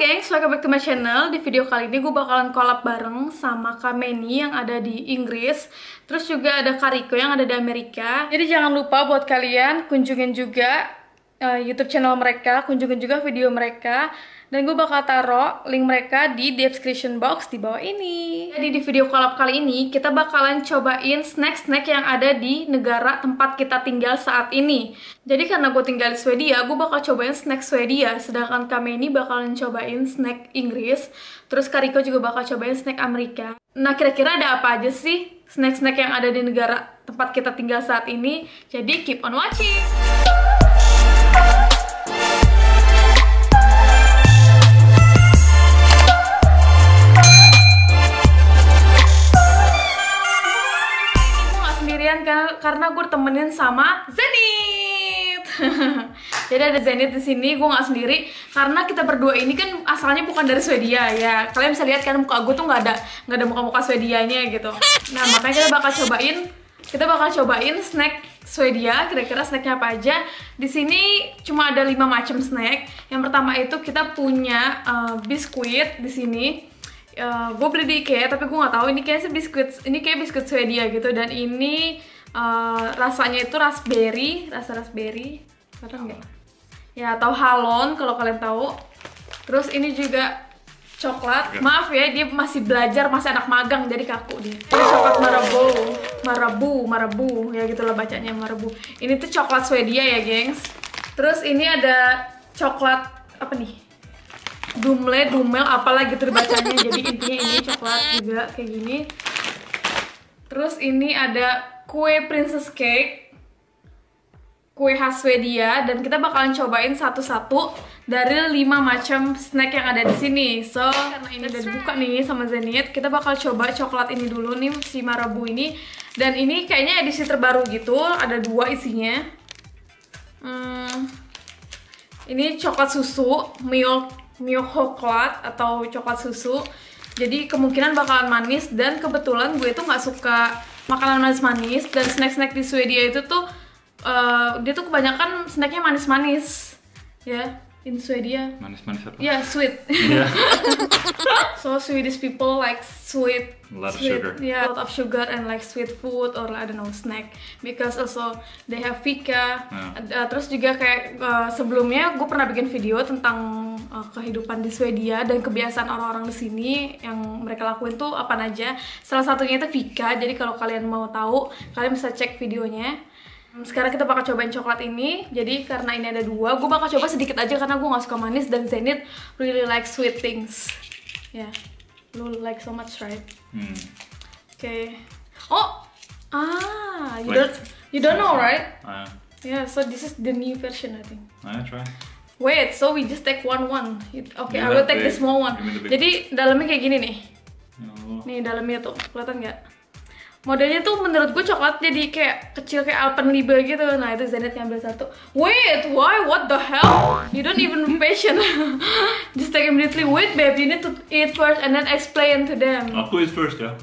gengs, welcome back to my channel. Di video kali ini gue bakalan collab bareng sama Kameni yang ada di Inggris. Terus juga ada Kariko yang ada di Amerika. Jadi jangan lupa buat kalian kunjungin juga YouTube channel mereka, kunjungin juga video mereka. Dan gue bakal taruh link mereka di description box di bawah ini. Jadi di video collab kali ini kita bakalan cobain snack-snack yang ada di negara tempat kita tinggal saat ini. Jadi karena gue tinggal di Swedia, gue bakal cobain snack Swedia. Sedangkan Kameni bakalan cobain snack Inggris. Terus Kariko juga bakal cobain snack Amerika. Nah kira-kira ada apa aja sih snack-snack yang ada di negara tempat kita tinggal saat ini? Jadi keep on watching! Karena gue temenin sama Zenith. Jadi ada Zenith di sini, gue nggak sendiri karena kita berdua ini kan asalnya bukan dari Swedia ya. Kalian bisa lihat kan muka gue tuh nggak ada muka-muka Swedianya gitu. Nah makanya kita bakal cobain snack Swedia. Kira-kira snacknya apa aja? Di sini cuma ada 5 macam snack. Yang pertama itu kita punya biskuit di sini. Gue beli di IKEA tapi gue nggak tahu ini kayaknya biskuit Swedia gitu, dan ini rasanya itu rasa raspberry, paham nggak? Ya, atau halon kalau kalian tahu. Terus ini juga coklat. Maaf ya, dia masih belajar, masih anak magang jadi kaku dia. Ini coklat marabu ya gitulah bacanya, marabu. Ini tuh coklat Swedia ya gengs. Terus ini ada coklat apa nih? Dumel apalah gitu bacanya. Jadi intinya ini coklat juga kayak gini. Terus ini ada kue princess cake, kue khas Swedia, dan kita bakalan cobain satu-satu dari 5 macam snack yang ada di sini. So karena ini udah dibuka nih sama Zenith, kita bakal coba coklat ini dulu nih, si marabu ini. Dan ini kayaknya edisi terbaru gitu, ada 2 isinya. Ini coklat susu, milk coklat atau coklat susu. Jadi kemungkinan bakalan manis, dan kebetulan gue tuh nggak suka makanan manis-manis, dan snack-snack di Swedia itu tuh dia tuh kebanyakan snacknya manis-manis ya. In Swedia manis-manis apa? Yeah, sweet. Yeah. So Swedish people like sweet, a lot of sugar. Yeah, a lot of sugar and like sweet food or I don't know, snack, because also they have fika. Terus juga kayak sebelumnya gue pernah bikin video tentang kehidupan di Swedia dan kebiasaan orang-orang di sini yang mereka lakuin tuh apa aja. Salah satunya itu fika. Jadi kalau kalian mau tahu, kalian bisa cek videonya. Sekarang kita bakal cobain coklat ini. Jadi karena ini ada 2, gue bakal coba sedikit aja karena gue gak suka manis, dan Zenith really like sweet things. Yeah, lu like so much, right? Okay. Oh, you don't know, right? Yeah, so this is the new version, I think. Try. Wait, so we just take one. Okay, I will take the small one. Jadi dalamnya kayak gini nih. Nih dalamnya tuh, kelihatan nggak? Modelnya tuh menurut gue coklat jadi kayak kecil kayak Alpenliebe gitu. Nah itu Zenith ngambil satu. Wait, why? What the hell? You don't even be patient. Just take immediately. Wait babe, you need to eat first and then explain to them. Aku eat first ya.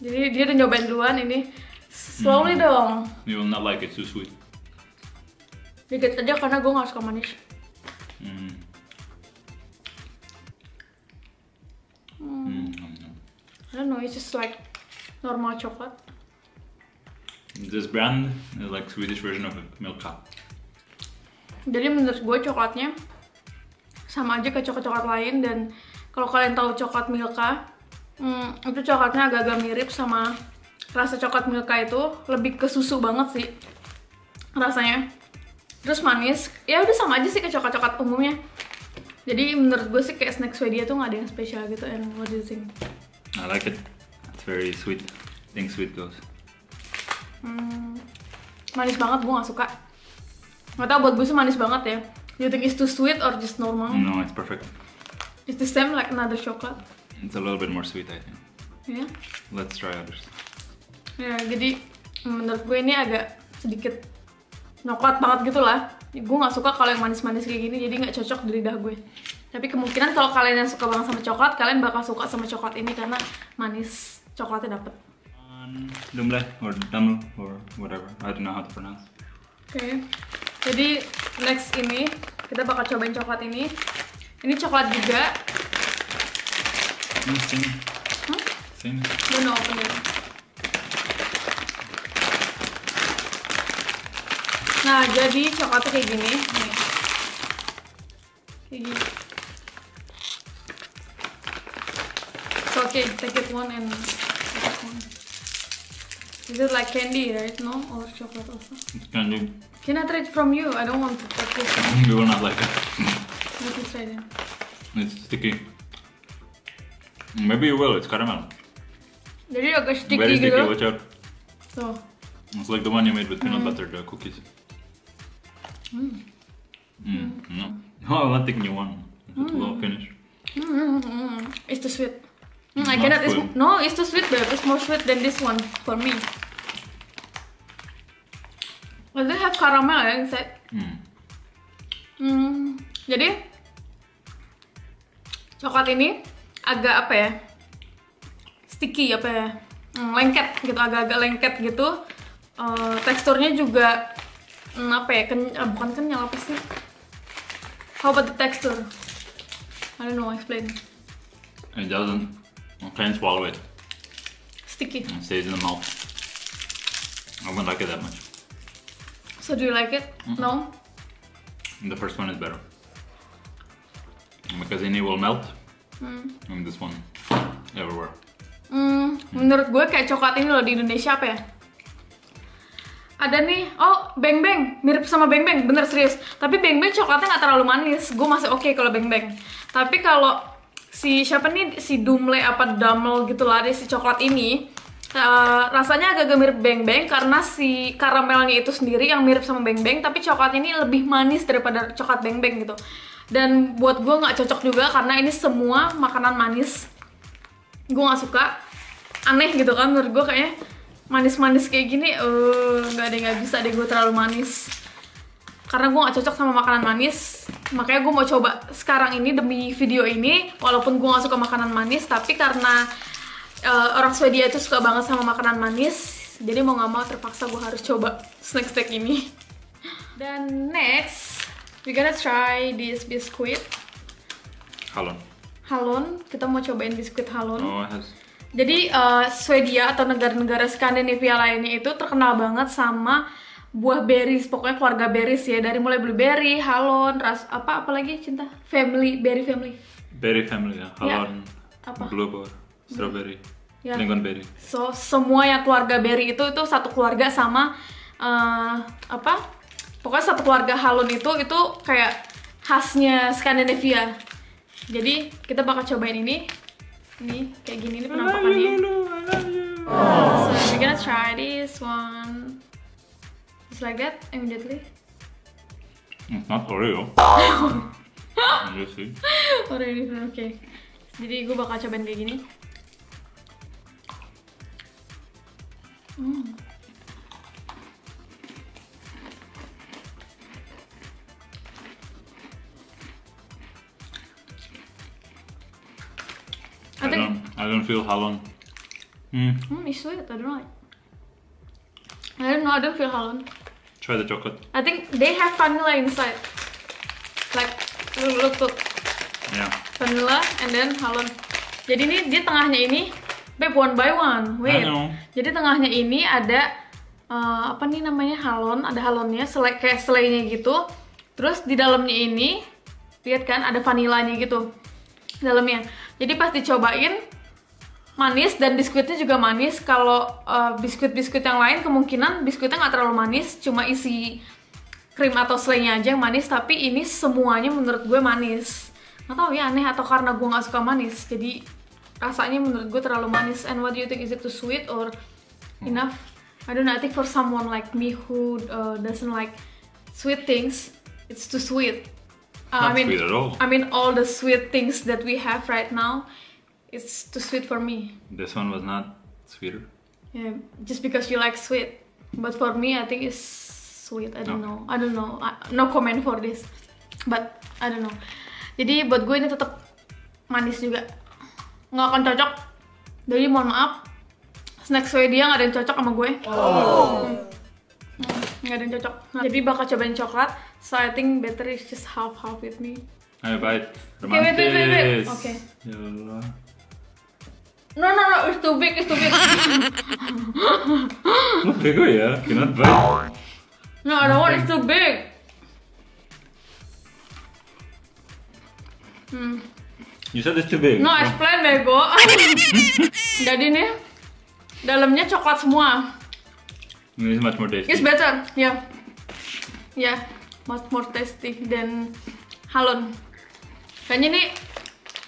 Jadi dia udah nyobain duluan ini. Slowly dong. You will not like it, too sweet. Dikit aja karena gue gak suka manis. I don't know, it's just like normal coklat. This brand is like Swedish version of Milka. Jadi menurut gue coklatnya sama aja kayak coklat-coklat lain, dan kalau kalian tahu coklat Milka, itu coklatnya agak-agak mirip sama rasa coklat Milka, itu lebih ke susu banget sih rasanya. Terus manis, ya udah sama aja sih kayak coklat-coklat umumnya. Jadi menurut gue sih kayak snack Swedia tuh nggak ada yang spesial gitu. And what do you think? I like it. It's very sweet. I think sweet goes. Manis banget, gue nggak suka. Nggak tau, buat gue sih manis banget ya. You think it's too sweet or just normal? No, it's perfect. It's the same like another chocolate. It's a little bit more sweet, I think. Yeah. Let's try others. Ya, jadi menurut gue ini agak sedikit coklat banget gitu lah. Gue nggak suka kalau yang manis-manis kayak gini, jadi nggak cocok di lidah gue. Tapi kemungkinan kalau kalian yang suka banget sama coklat, kalian bakal suka sama coklat ini karena manis coklatnya dapet. Dumle or Dumle or whatever, I don't know how to pronounce. Oke. Jadi next ini kita bakal cobain coklat ini. Ini coklat juga. Same. Hmm? Same. Don't open it. Nah, jadi coklatnya kayak gini. Nih. Kayak gini. So, okay, take it one and take it one. Is it like candy, right? No? Or chocolate also? It's candy. Can I try it from you? I don't want to take this. You will not like it. Let me try then. It's sticky. Maybe you will, it's caramel. Jadi agak sticky Very sticky, gitu. watch out. Tuh. It's like the one you made with peanut butter, the cookies. No. No, I want to take new one. It's a little finish. It's too sweet. Not I cannot. sweet. No, it's too sweet, babe. It's more sweet than this one for me. Does it have caramel inside? Jadi coklat ini agak apa ya? Sticky apa ya? Lengket gitu, agak-agak lengket gitu. Teksturnya juga apa ya? Bukan kenyal apa sih? How about the texture? I don't know, explain. It doesn't. You can't swallow it. Sticky. It stays in the mouth. I wouldn't like it that much. So do you like it? No? The first one is better. Because ini will melt. And this one everywhere. Menurut gue kayak coklat ini loh di Indonesia apa ya? Ada nih, oh Beng Beng, mirip sama Beng Beng, bener serius. Tapi Beng Beng coklatnya nggak terlalu manis, gue masih oke kalau Beng Beng. Tapi kalau si siapa nih, si Dumle apa Dumle gitu lah, si coklat ini rasanya agak mirip Beng Beng karena si karamelnya itu sendiri yang mirip sama Beng Beng, tapi coklat ini lebih manis daripada coklat Beng Beng gitu. Dan buat gue nggak cocok juga karena ini semua makanan manis. Gue nggak suka, aneh gitu kan menurut gue kayaknya. Manis-manis kayak gini, nggak bisa deh gue terlalu manis. Karena gue nggak cocok sama makanan manis, makanya gue mau coba sekarang ini demi video ini. Walaupun gue nggak suka makanan manis, tapi karena orang Swedia itu suka banget sama makanan manis, jadi mau nggak mau terpaksa gue harus coba snack ini. Dan next, we gonna try this biscuit. Halon, kita mau cobain biskuit Halon. Oh, it has. Jadi Swedia atau negara-negara Skandinavia lainnya itu terkenal banget sama buah berries, pokoknya keluarga berries ya, dari mulai blueberry, halon, apa lagi cinta, berry family. Berry family ya, halon, Apa? blueberry, strawberry, Ya. lingonberry. So semua yang keluarga berry itu satu keluarga sama pokoknya satu keluarga halon itu kayak khasnya Skandinavia. Jadi kita bakal cobain ini. Ini kayak gini nih penampakannya. So we're gonna try this one. Just like that immediately. It's not Oreo. You see? Already, oke. Jadi gue bakal cobain kayak gini. I don't feel halon. It's sweet. I don't know. I don't feel halon. Try the chocolate. I think they have vanilla inside. Like, look. Yeah. Vanilla and then halon. Jadi ini dia tengahnya ini, babe, one by one. Wait. I know. Jadi tengahnya ini ada apa nih namanya, halon, ada halonnya, kayak selainya gitu. Terus di dalamnya ini, lihat kan ada vanilanya gitu dalamnya. Jadi pas dicobain manis dan biskuitnya juga manis. Kalau biskuit-biskuit yang lain kemungkinan biskuitnya nggak terlalu manis, cuma isi krim atau selainya aja yang manis. Tapi ini semuanya menurut gue manis. Nggak tahu ya, aneh atau karena gue nggak suka manis, jadi rasanya menurut gue terlalu manis. And what do you think? Is it too sweet or enough? I don't know. I think for someone like me who doesn't like sweet things, it's too sweet. Not sweet at all. I mean, all the sweet things that we have right now, it's too sweet for me. This one was not sweeter. Yeah, just because you like sweet. But for me, I think it's sweet. I don't know. No comment for this. But I don't know. Jadi buat gue ini tetap manis juga. Nggak akan cocok. Jadi mohon maaf, snack Swedia nggak ada yang cocok sama gue. Nggak ada yang cocok. Nah, jadi bakal cobain coklat. So I think better is just half with me. Ayo bite. Okay, wait. Romantis. Okay. Ya Allah. No, it's too big. Lu bego ya, cannot bite. No, I don't want, it's too big. You said it's too big. No, explain bego. Jadi nih, dalamnya coklat semua. This is much more tasty. It's better, yeah, much more tasty than halon. Kayaknya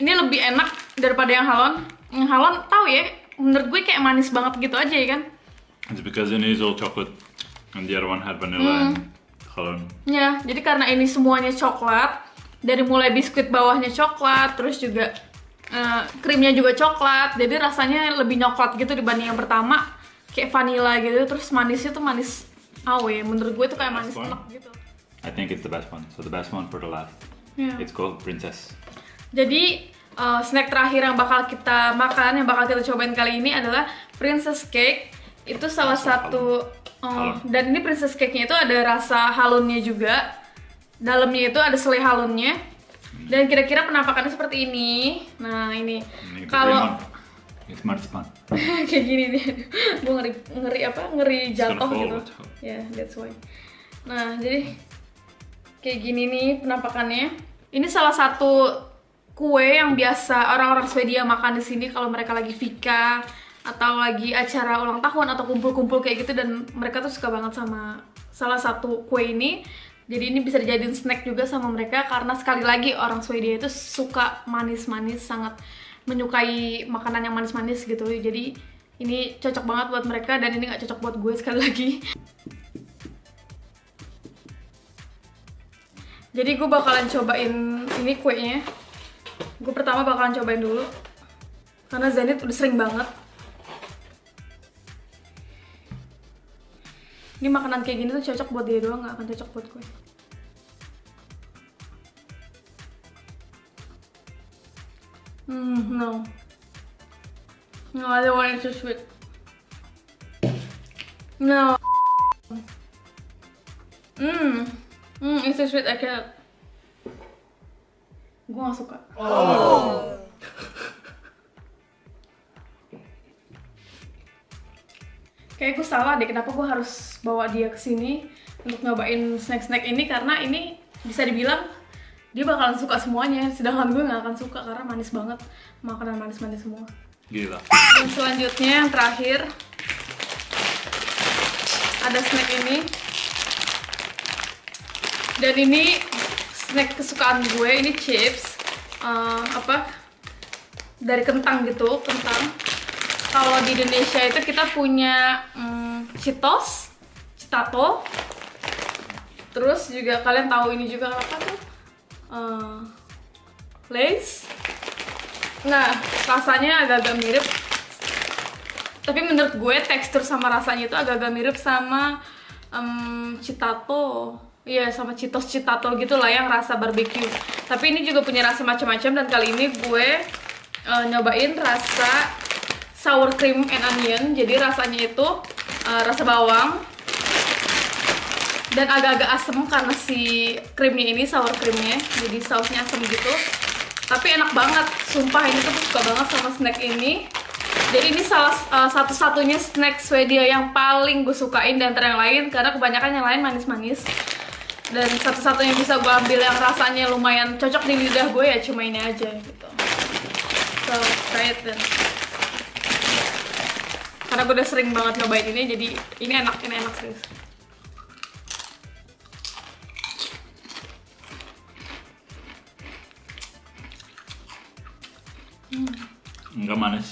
ini lebih enak daripada yang halon. Yang halon tahu ya, menurut gue kayak manis banget gitu aja ya kan? It's because in it is all chocolate, and the other one had vanilla and halon. Ya, jadi karena ini semuanya coklat, dari mulai biskuit bawahnya coklat, terus juga krimnya juga coklat, jadi rasanya lebih nyoklat gitu dibanding yang pertama, kayak vanilla gitu, terus manisnya tuh manis awe. Menurut gue tuh kayak manis enak gitu. I think it's the best one. So the best one for the last. Yeah. It's called Princess. Jadi snack terakhir yang bakal kita makan, yang bakal kita cobain kali ini adalah Princess Cake. Itu salah satu dan ini Princess Cake-nya itu ada rasa halunnya juga. Dalamnya itu ada selai halunnya. Dan kira-kira penampakannya seperti ini. Nah, ini kalau it's marzipan. kayak gini nih. Gue ngeri jatuh gitu. Ya, that's why. Nah, jadi kayak gini nih penampakannya. Ini salah satu kue yang biasa orang-orang Swedia makan di sini kalau mereka lagi fika atau lagi acara ulang tahun atau kumpul-kumpul kayak gitu, dan mereka tuh suka banget sama salah satu kue ini. Jadi ini bisa dijadiin snack juga sama mereka karena sekali lagi orang Swedia itu suka manis-manis, sangat menyukai makanan yang manis-manis gitu. Jadi ini cocok banget buat mereka dan ini nggak cocok buat gue sekali lagi. Jadi gue bakalan cobain ini kuenya. Gue pertama bakalan cobain dulu karena Zenit udah sering banget. Ini makanan kayak gini tuh cocok buat dia doang, gak akan cocok buat gue. No, I don't want it too sweet. No. It's too sweet, I can't. Gue gak suka. Kayak gue salah deh, kenapa gue harus bawa dia ke sini untuk nyobain snack-snack ini, karena ini bisa dibilang dia bakalan suka semuanya, sedangkan gue gak akan suka karena manis banget, makanan manis-manis semua. Gila. Dan selanjutnya yang terakhir ada snack ini. Dan ini snack kesukaan gue, ini chips dari kentang gitu, kentang. Kalau di Indonesia itu kita punya Cheetos, Citato. Terus juga kalian tahu ini juga apa tuh? Lay's. Nah, rasanya agak-agak mirip. Tapi menurut gue tekstur sama rasanya itu agak-agak mirip sama Citato. Iya, sama Cheetos Citato gitu lah yang rasa barbecue. Tapi ini juga punya rasa macam-macam, dan kali ini gue nyobain rasa sour cream and onion. Jadi rasanya itu rasa bawang dan agak-agak asem karena si krimnya ini, sour creamnya, jadi sausnya asem gitu. Tapi enak banget, sumpah ini tuh suka banget sama snack ini. Jadi ini salah satu-satunya snack Swedia yang paling gue sukain dan yang lain, karena kebanyakan yang lain manis-manis. Dan satu-satunya yang bisa gue ambil yang rasanya lumayan cocok di lidah gue ya cuma ini aja gitu. So, try it then. Karena gue udah sering banget nyobain ini, jadi ini enak serius. Enggak manis.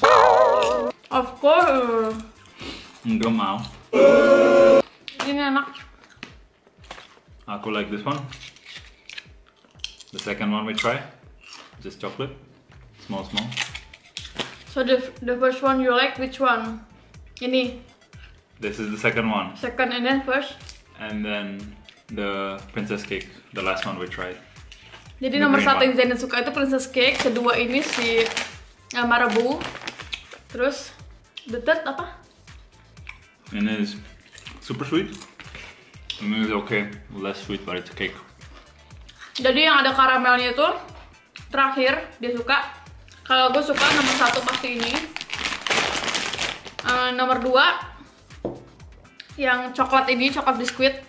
Of course. Enggak mau. Ini enak. Aku like this one. The second one we try, just chocolate, small. So the first one you like, which one? Ini. This is the second one. Second and then first. And then the princess cake, the last one we tried. Jadi The nomor green satu one. yang Zenit suka itu Princess Cake, kedua ini si Marabu, terus the third apa? And it is super sweet. And it is okay, less sweet, but it's a cake. Jadi yang ada karamelnya itu terakhir dia suka. Kalau gue suka nomor 1 pasti ini. Nomor 2 yang coklat ini, coklat biskuit.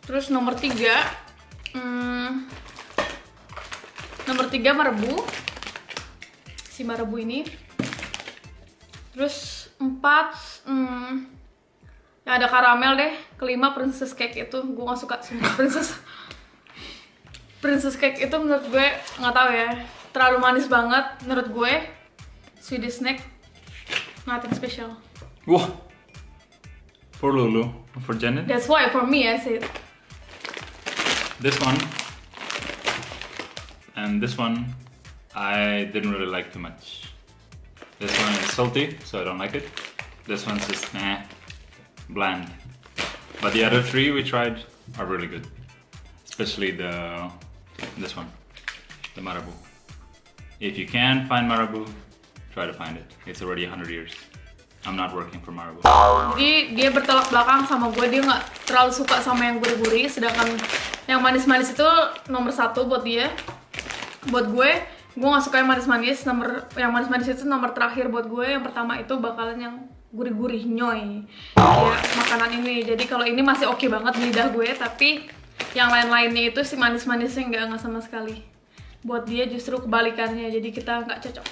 Terus nomor 3 Marabou. Si Marabou ini. Terus 4 yang ada karamel deh. Kelima princess cake itu gue gak suka sumpah. Princess cake itu menurut gue nggak tahu ya, terlalu manis banget menurut gue. Swedish snack, nothing special. Wah, for Lulu, for Janet. That's why for me I said This one and this one I didn't really like too much. This one is salty, so I don't like it. This one's just bland. But the other 3 we tried are really good. Especially this one, the Marabou. If you can find Marabou, try to find it. It's already 100 years. I'm not working for Marabou. Jadi dia bertolak belakang sama gue, dia nggak terlalu suka sama yang gurih-gurih, sedangkan yang manis-manis itu nomor 1 buat dia. Buat gue nggak suka yang manis-manis. Yang manis-manis itu nomor terakhir buat gue. Yang pertama itu bakalan yang gurih-gurih nyoy, kayak makanan ini. Jadi kalau ini masih oke banget di lidah gue, tapi yang lain-lainnya itu si manis-manisnya nggak sama sekali. Buat dia justru kebalikannya, jadi kita nggak cocok.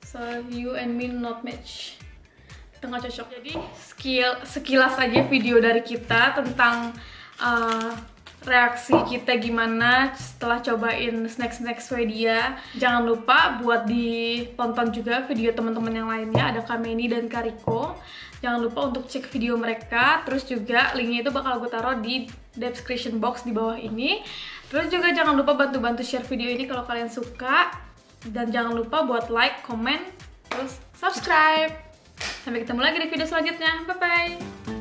So you and me not match. Kita nggak cocok. Jadi sekilas aja video dari kita tentang reaksi kita gimana setelah cobain snack-snack Swedia. Jangan lupa buat ditonton juga video teman-teman yang lainnya, ada Kameni dan Kariko. Jangan lupa untuk cek video mereka. Terus juga linknya itu bakal gue taruh di description box di bawah ini. Terus juga jangan lupa bantu-bantu share video ini kalau kalian suka. Dan jangan lupa buat like, comment, terus subscribe. Sampai ketemu lagi di video selanjutnya. Bye-bye.